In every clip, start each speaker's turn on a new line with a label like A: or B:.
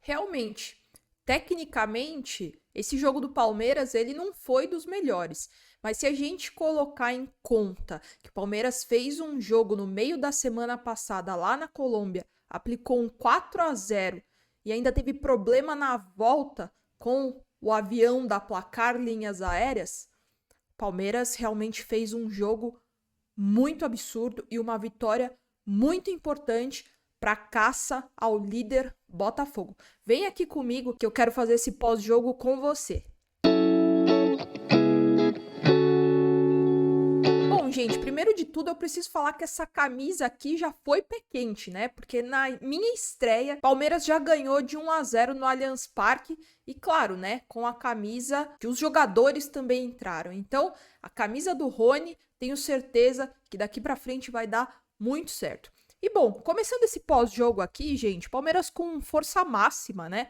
A: Realmente, tecnicamente, esse jogo do Palmeiras, ele não foi dos melhores. Mas se a gente colocar em conta que o Palmeiras fez um jogo no meio da semana passada lá na Colômbia, aplicou um 4-0 e ainda teve problema na volta com o avião da Placar Linhas Aéreas, o Palmeiras realmente fez um jogo muito absurdo e uma vitória muito importante para a caça ao líder Botafogo. Vem aqui comigo que eu quero fazer esse pós-jogo com você. Bom, gente, primeiro de tudo eu preciso falar que essa camisa aqui já foi pé quente, né? Porque na minha estreia, Palmeiras já ganhou de 1-0 no Allianz Parque e claro, né, com a camisa que os jogadores também entraram. Então, a camisa do Rony, tenho certeza que daqui para frente vai dar muito certo. E bom, começando esse pós-jogo aqui, gente, Palmeiras com força máxima, né?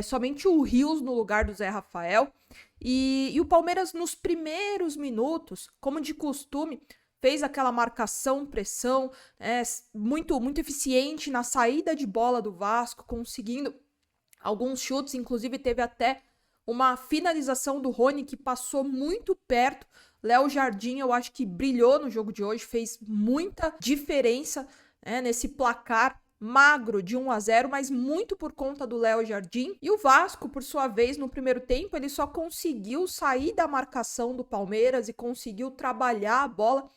A: Somente o Rios no lugar do Zé Rafael. E o Palmeiras, nos primeiros minutos, como de costume, fez aquela marcação, pressão, muito eficiente na saída de bola do Vasco, conseguindo alguns chutes, inclusive teve até uma finalização do Rony que passou muito perto. Léo Jardim, eu acho que brilhou no jogo de hoje, fez muita diferença, nesse placar magro de 1-0, mas muito por conta do Léo Jardim. E o Vasco, por sua vez, no primeiro tempo, ele só conseguiu sair da marcação do Palmeiras e conseguiu trabalhar a bola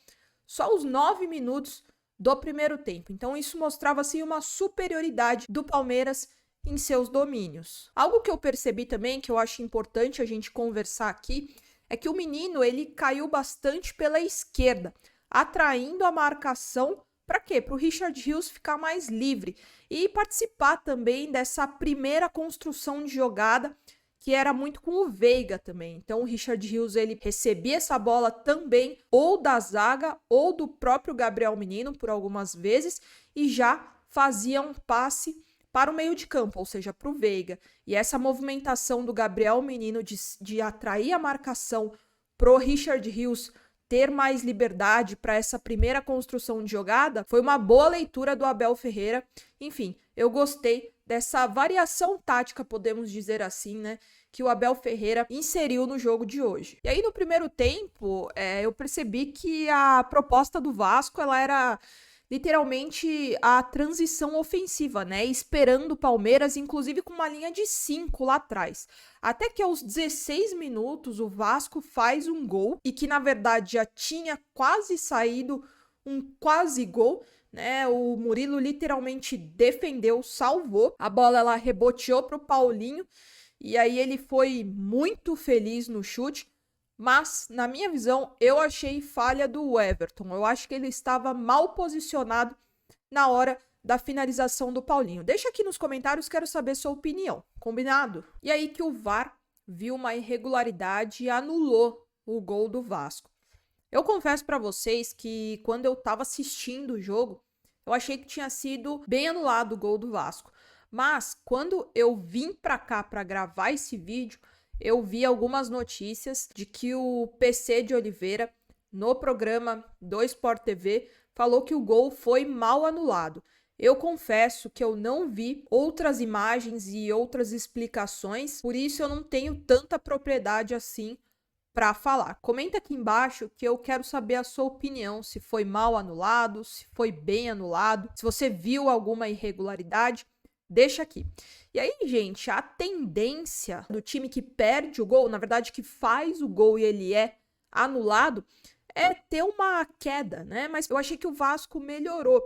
A: só os 9 minutos do primeiro tempo. Então isso mostrava assim uma superioridade do Palmeiras em seus domínios. Algo que eu percebi também, que eu acho importante a gente conversar aqui, é que o menino ele caiu bastante pela esquerda, atraindo a marcação. Para quê? Para o Richard Rios ficar mais livre e participar também dessa primeira construção de jogada, que era muito com o Veiga também. Então o Richard Rios ele recebia essa bola também ou da zaga ou do próprio Gabriel Menino por algumas vezes e já fazia um passe para o meio de campo, ou seja, para o Veiga. E essa movimentação do Gabriel Menino de atrair a marcação pro Richard Rios ter mais liberdade para essa primeira construção de jogada, foi uma boa leitura do Abel Ferreira. Enfim, eu gostei dessa variação tática, podemos dizer assim, né, que o Abel Ferreira inseriu no jogo de hoje. E aí, no primeiro tempo, eu percebi que a proposta do Vasco, ela era literalmente a transição ofensiva, né? Esperando o Palmeiras, inclusive com uma linha de 5 lá atrás. Até que aos 16 minutos o Vasco faz um gol e que na verdade já tinha quase saído um quase gol, né? O Murilo literalmente defendeu, salvou. A bola ela reboteou pro Paulinho e aí ele foi muito feliz no chute. Mas, na minha visão, eu achei falha do Everton. Eu acho que ele estava mal posicionado na hora da finalização do Paulinho. Deixa aqui nos comentários, quero saber sua opinião. Combinado? E aí que o VAR viu uma irregularidade e anulou o gol do Vasco. Eu confesso para vocês que quando eu estava assistindo o jogo, eu achei que tinha sido bem anulado o gol do Vasco. Mas, quando eu vim para cá para gravar esse vídeo, eu vi algumas notícias de que o PC de Oliveira, no programa do Sport TV, falou que o gol foi mal anulado. Eu confesso que eu não vi outras imagens e outras explicações, por isso eu não tenho tanta propriedade assim para falar. Comenta aqui embaixo que eu quero saber a sua opinião, se foi mal anulado, se foi bem anulado, se você viu alguma irregularidade. Deixa aqui. E aí, gente, a tendência do time que perde o gol, na verdade que faz o gol e ele é anulado, é ter uma queda, né? Mas eu achei que o Vasco melhorou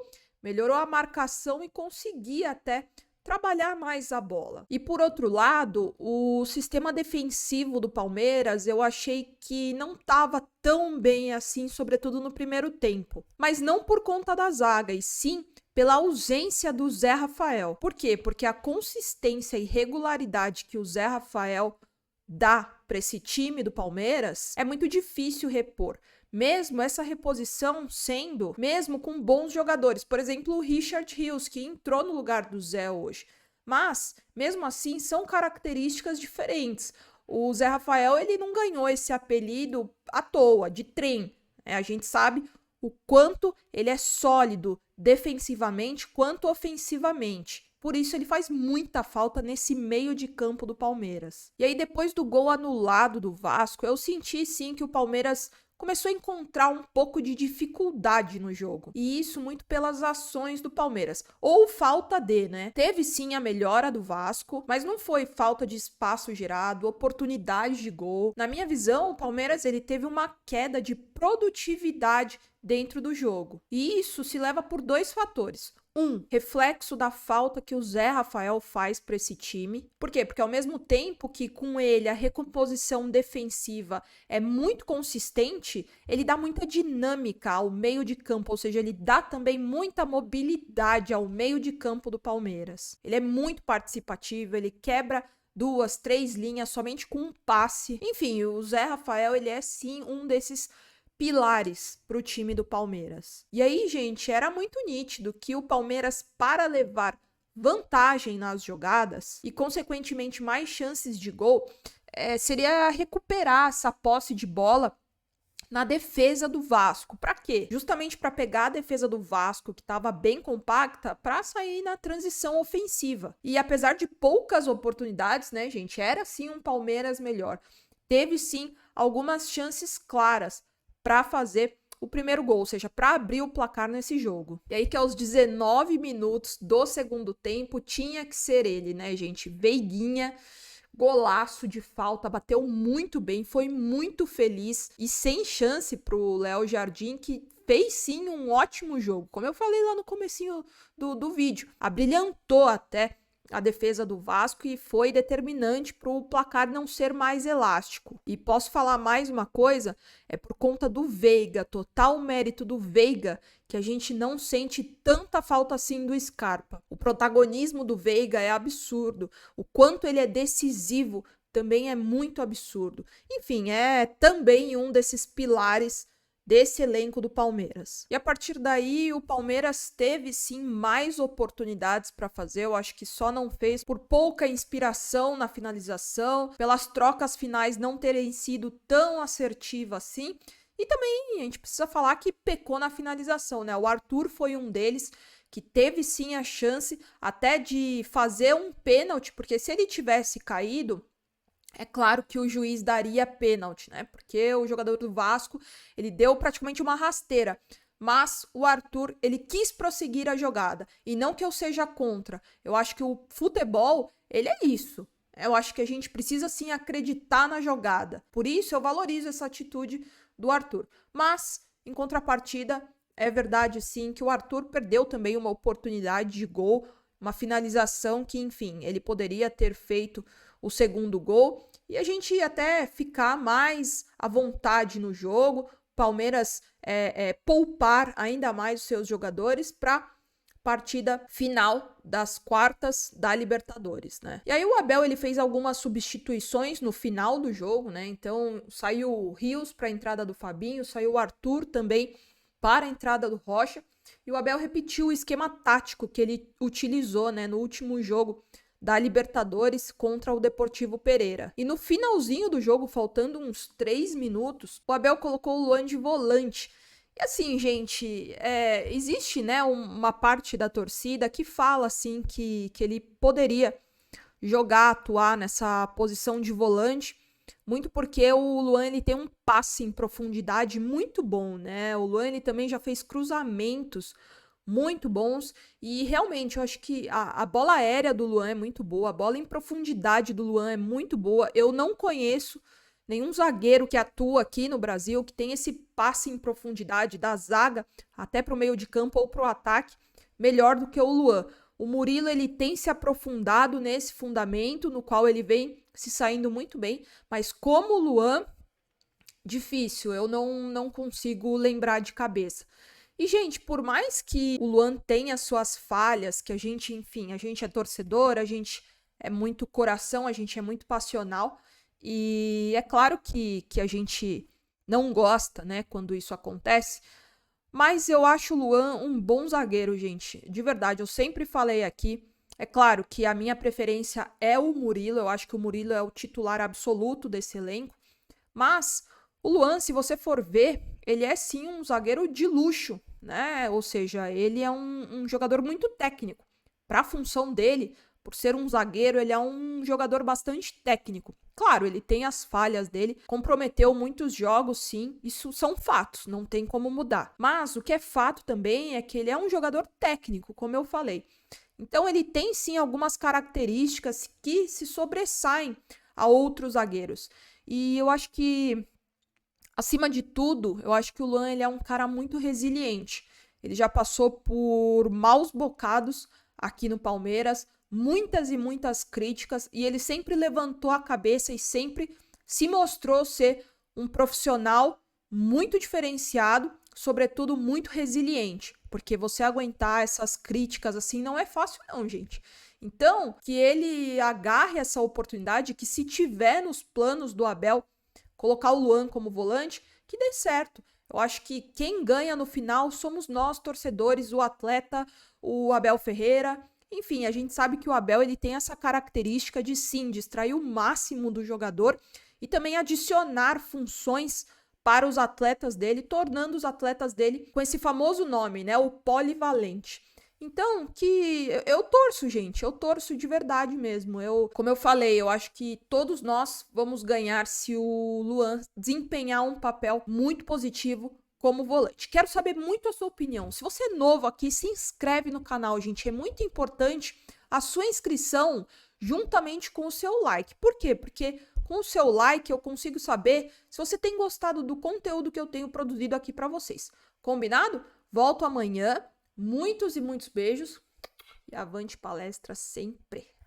A: a marcação e conseguia até trabalhar mais a bola. E por outro lado, o sistema defensivo do Palmeiras, eu achei que não estava tão bem assim, sobretudo no primeiro tempo. Mas não por conta da zaga, e sim pela ausência do Zé Rafael. Por quê? Porque a consistência e regularidade que o Zé Rafael dá para esse time do Palmeiras é muito difícil repor. Mesmo essa reposição sendo, mesmo com bons jogadores. Por exemplo, o Richard Rios, que entrou no lugar do Zé hoje. Mas, mesmo assim, são características diferentes. O Zé Rafael, ele não ganhou esse apelido à toa, de trem. A gente sabe o quanto ele é sólido defensivamente quanto ofensivamente. Por isso ele faz muita falta nesse meio de campo do Palmeiras. E aí depois do gol anulado do Vasco, eu senti sim que o Palmeiras começou a encontrar um pouco de dificuldade no jogo. E isso muito pelas ações do Palmeiras. Ou falta de, né? Teve sim a melhora do Vasco, mas não foi falta de espaço gerado, oportunidade de gol. Na minha visão, o Palmeiras ele teve uma queda de produtividade dentro do jogo. E isso se leva por dois fatores. Reflexo da falta que o Zé Rafael faz para esse time. Por quê? Porque ao mesmo tempo que com ele a recomposição defensiva é muito consistente, ele dá muita dinâmica ao meio de campo, ou seja, ele dá também muita mobilidade ao meio de campo do Palmeiras. Ele é muito participativo, ele quebra 2, 3 linhas somente com um passe. Enfim, o Zé Rafael, ele é sim um desses pilares para o time do Palmeiras. E aí, gente, era muito nítido que o Palmeiras, para levar vantagem nas jogadas e, consequentemente, mais chances de gol, seria recuperar essa posse de bola na defesa do Vasco. Para quê? Justamente para pegar a defesa do Vasco, que estava bem compacta, para sair na transição ofensiva. E apesar de poucas oportunidades, né, gente, era sim um Palmeiras melhor. Teve sim algumas chances claras para fazer o primeiro gol, ou seja, para abrir o placar nesse jogo. E aí que aos 19 minutos do segundo tempo tinha que ser ele, né, gente? Veiguinha, golaço de falta, bateu muito bem, foi muito feliz e sem chance pro Léo Jardim, que fez sim um ótimo jogo. Como eu falei lá no comecinho do vídeo, abrilhantou até a defesa do Vasco e foi determinante para o placar não ser mais elástico. E posso falar mais uma coisa? É por conta do Veiga, total mérito do Veiga, que a gente não sente tanta falta assim do Scarpa. O protagonismo do Veiga é absurdo. O quanto ele é decisivo também é muito absurdo. Enfim, é também um desses pilares desse elenco do Palmeiras. E a partir daí, o Palmeiras teve sim mais oportunidades para fazer, eu acho que só não fez por pouca inspiração na finalização, pelas trocas finais não terem sido tão assertivas assim, e também a gente precisa falar que pecou na finalização, né? O Arthur foi um deles que teve sim a chance até de fazer um pênalti, porque se ele tivesse caído, é claro que o juiz daria pênalti, né? Porque o jogador do Vasco, ele deu praticamente uma rasteira. Mas o Arthur, ele quis prosseguir a jogada. E não que eu seja contra. Eu acho que o futebol, ele é isso. Eu acho que a gente precisa, sim, acreditar na jogada. Por isso, eu valorizo essa atitude do Arthur. Mas, em contrapartida, é verdade, sim, que o Arthur perdeu também uma oportunidade de gol, uma finalização que, enfim, ele poderia ter feito o segundo gol e a gente ia até ficar mais à vontade no jogo, Palmeiras poupar ainda mais os seus jogadores para partida final das quartas da Libertadores, né? E aí o Abel ele fez algumas substituições no final do jogo, né? Então saiu o Rios para a entrada do Fabinho, saiu o Arthur também para a entrada do Rocha e o Abel repetiu o esquema tático que ele utilizou, né, no último jogo da Libertadores contra o Deportivo Pereira. E no finalzinho do jogo, faltando uns 3 minutos, o Abel colocou o Luan de volante. E assim, gente, existe, né, uma parte da torcida que fala assim que ele poderia jogar, atuar nessa posição de volante, muito porque o Luan ele tem um passe em profundidade muito bom, né? O Luan ele também já fez cruzamentos muito bons e realmente eu acho que a bola aérea do Luan é muito boa, a bola em profundidade do Luan é muito boa. Eu não conheço nenhum zagueiro que atua aqui no Brasil que tem esse passe em profundidade da zaga até para o meio de campo ou para o ataque melhor do que o Luan. O Murilo ele tem se aprofundado nesse fundamento no qual ele vem se saindo muito bem, mas como o Luan, difícil, eu não consigo lembrar de cabeça. E, gente, por mais que o Luan tenha suas falhas, que a gente, enfim, a gente é torcedor, a gente é muito coração, a gente é muito passional, e é claro que a gente não gosta, né, quando isso acontece, mas eu acho o Luan um bom zagueiro, gente, de verdade, eu sempre falei aqui, é claro que a minha preferência é o Murilo, eu acho que o Murilo é o titular absoluto desse elenco, mas o Luan, se você for ver, ele é sim um zagueiro de luxo, né? Ou seja, ele é um jogador muito técnico. para a função dele, por ser um zagueiro, ele é um jogador bastante técnico. Claro, ele tem as falhas dele, comprometeu muitos jogos, sim, isso são fatos, não tem como mudar. Mas o que é fato também é que ele é um jogador técnico, como eu falei. Então ele tem sim algumas características que se sobressaem a outros zagueiros. E eu acho que, acima de tudo, eu acho que o Luan ele é um cara muito resiliente. Ele já passou por maus bocados aqui no Palmeiras, muitas e muitas críticas, e ele sempre levantou a cabeça e sempre se mostrou ser um profissional muito diferenciado, sobretudo muito resiliente, porque você aguentar essas críticas assim não é fácil não, gente. Então, que ele agarre essa oportunidade, que se tiver nos planos do Abel colocar o Luan como volante, que dê certo. Eu acho que quem ganha no final somos nós, torcedores, o atleta, o Abel Ferreira. Enfim, a gente sabe que o Abel ele tem essa característica de sim, de extrair o máximo do jogador e também adicionar funções para os atletas dele, tornando os atletas dele com esse famoso nome, né, o polivalente. Então, que eu torço, gente, eu torço de verdade mesmo. Como eu falei, eu acho que todos nós vamos ganhar se o Luan desempenhar um papel muito positivo como volante. Quero saber muito a sua opinião. Se você é novo aqui, se inscreve no canal, gente. É muito importante a sua inscrição juntamente com o seu like. Por quê? Porque com o seu like eu consigo saber se você tem gostado do conteúdo que eu tenho produzido aqui para vocês. Combinado? Volto amanhã. Muitos e muitos beijos e avante palestra sempre!